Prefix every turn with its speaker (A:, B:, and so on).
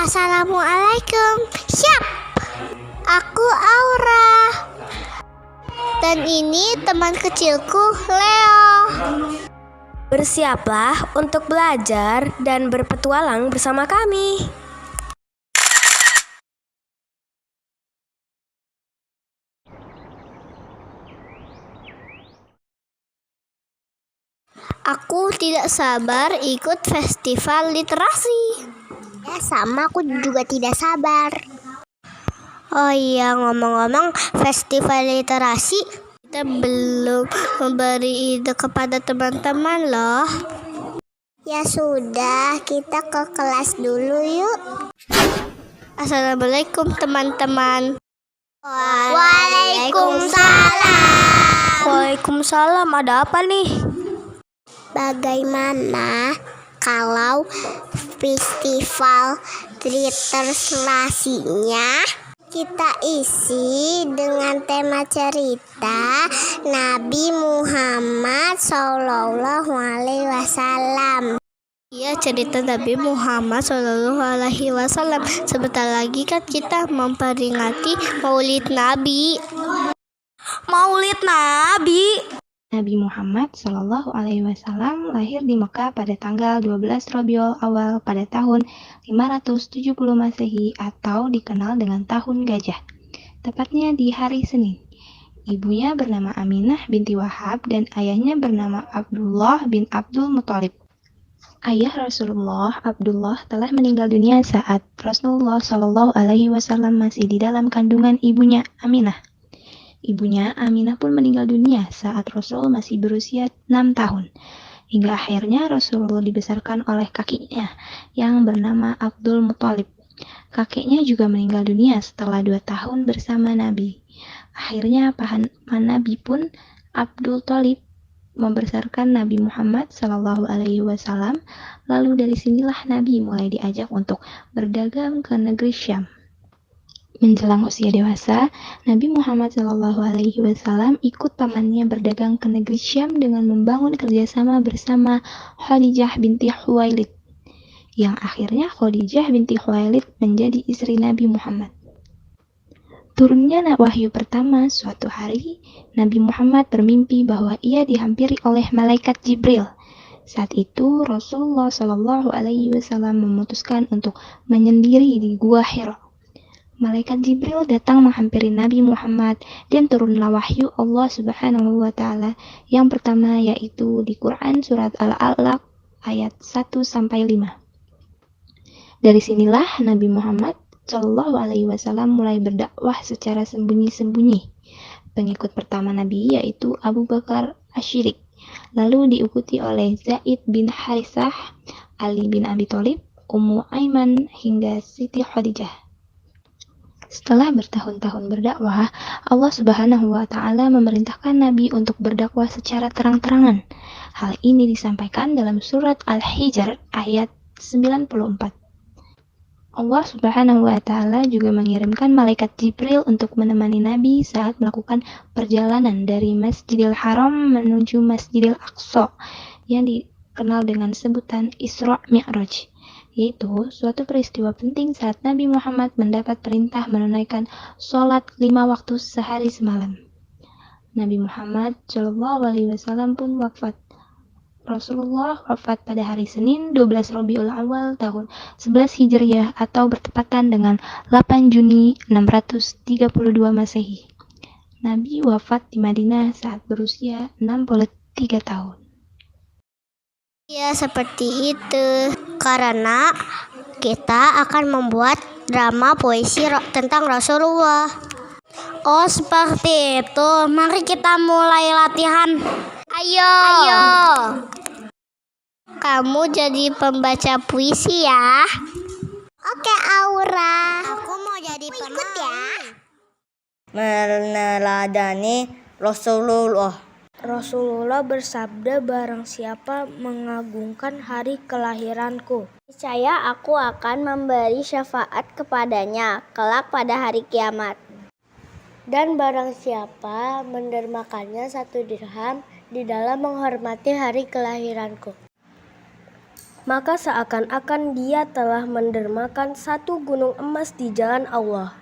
A: Assalamualaikum. Siap. Aku Aura. Dan ini teman kecilku, Leo.
B: Bersiaplah untuk belajar dan berpetualang bersama kami.
A: Aku tidak sabar ikut festival literasi.
C: Ya sama, aku juga tidak sabar.
A: Oh iya, ngomong-ngomong festival literasi, kita belum memberi ide kepada teman-teman loh.
C: Ya sudah, kita ke kelas dulu yuk.
A: Assalamualaikum teman-teman.
C: Waalaikumsalam.
B: Waalaikumsalam, ada apa nih?
C: Bagaimana kalau festival literasinya kita isi dengan tema cerita Nabi Muhammad SAW.
A: Iya, cerita Nabi Muhammad SAW. Sebentar lagi kan kita memperingati Maulid Nabi.
B: Maulid Nabi.
D: Nabi Muhammad Shallallahu Alaihi Wasallam lahir di Mekah pada tanggal 12 Rabiul Awal pada tahun 570 Masehi atau dikenal dengan Tahun Gajah, tepatnya di hari Senin. Ibunya bernama Aminah binti Wahab dan ayahnya bernama Abdullah bin Abdul Muthalib. Ayah Rasulullah, Abdullah, telah meninggal dunia saat Rasulullah Shallallahu Alaihi Wasallam masih di dalam kandungan ibunya Aminah. Ibunya Aminah pun meninggal dunia saat Rasul masih berusia 6 tahun. Hingga akhirnya Rasulullah dibesarkan oleh kakeknya yang bernama Abdul Muthalib. Kakeknya juga meninggal dunia setelah 2 tahun bersama Nabi. Akhirnya paman Nabi pun Abdul Thalib membesarkan Nabi Muhammad Shallallahu Alaihi Wasallam. Lalu dari sinilah Nabi mulai diajak untuk berdagang ke negeri Syam. Menjelang usia dewasa, Nabi Muhammad SAW ikut pamannya berdagang ke negeri Syam dengan membangun kerjasama bersama Khadijah binti Khuwailid, yang akhirnya Khadijah binti Khuwailid menjadi istri Nabi Muhammad. Turunnya wahyu pertama, suatu hari Nabi Muhammad bermimpi bahwa ia dihampiri oleh malaikat Jibril. Saat itu Rasulullah SAW memutuskan untuk menyendiri di Gua Hira. Malaikat Jibril datang menghampiri Nabi Muhammad dan turunlah wahyu Allah Subhanahu wa Ta'ala yang pertama, yaitu di Quran surat Al-Alaq ayat 1-5. Dari sinilah Nabi Muhammad Shallallahu Alaihi Wasallam mulai berdakwah secara sembunyi-sembunyi. Pengikut pertama Nabi yaitu Abu Bakar Asy-Syiddiq, lalu diikuti oleh Zaid bin Haritsah, Ali bin Abi Thalib, Ummu Aiman hingga Siti Khadijah. Setelah bertahun-tahun berdakwah, Allah Subhanahu wa Ta'ala memerintahkan Nabi untuk berdakwah secara terang-terangan. Hal ini disampaikan dalam surat Al-Hijr ayat 94. Allah Subhanahu wa Ta'ala juga mengirimkan malaikat Jibril untuk menemani Nabi saat melakukan perjalanan dari Masjidil Haram menuju Masjidil Aqsa yang dikenal dengan sebutan Isra Mi'raj, yaitu suatu peristiwa penting saat Nabi Muhammad mendapat perintah menunaikan sholat 5 waktu sehari semalam. Nabi Muhammad Shallallahu Alaihi Wasallam pun wafat. Rasulullah wafat pada hari Senin 12 Rabiul Awal tahun 11 Hijriah atau bertepatan dengan 8 Juni 632 Masehi. Nabi wafat di Madinah saat berusia 63 tahun.
A: Ya, seperti itu. Karena kita akan membuat drama puisi tentang Rasulullah. Oh, seperti itu. Mari kita mulai latihan. Ayo. Kamu jadi pembaca puisi ya.
C: Oke Aura, aku mau jadi penulis ya.
E: Meneladani Rasulullah.
B: Rasulullah bersabda, barang siapa mengagungkan hari kelahiranku,
C: Niscaya aku akan memberi syafaat kepadanya kelak pada hari kiamat.
B: dan barang siapa mendermakannya 1 dirham di dalam menghormati hari kelahiranku, maka seakan-akan dia telah mendermakan satu gunung emas di jalan Allah.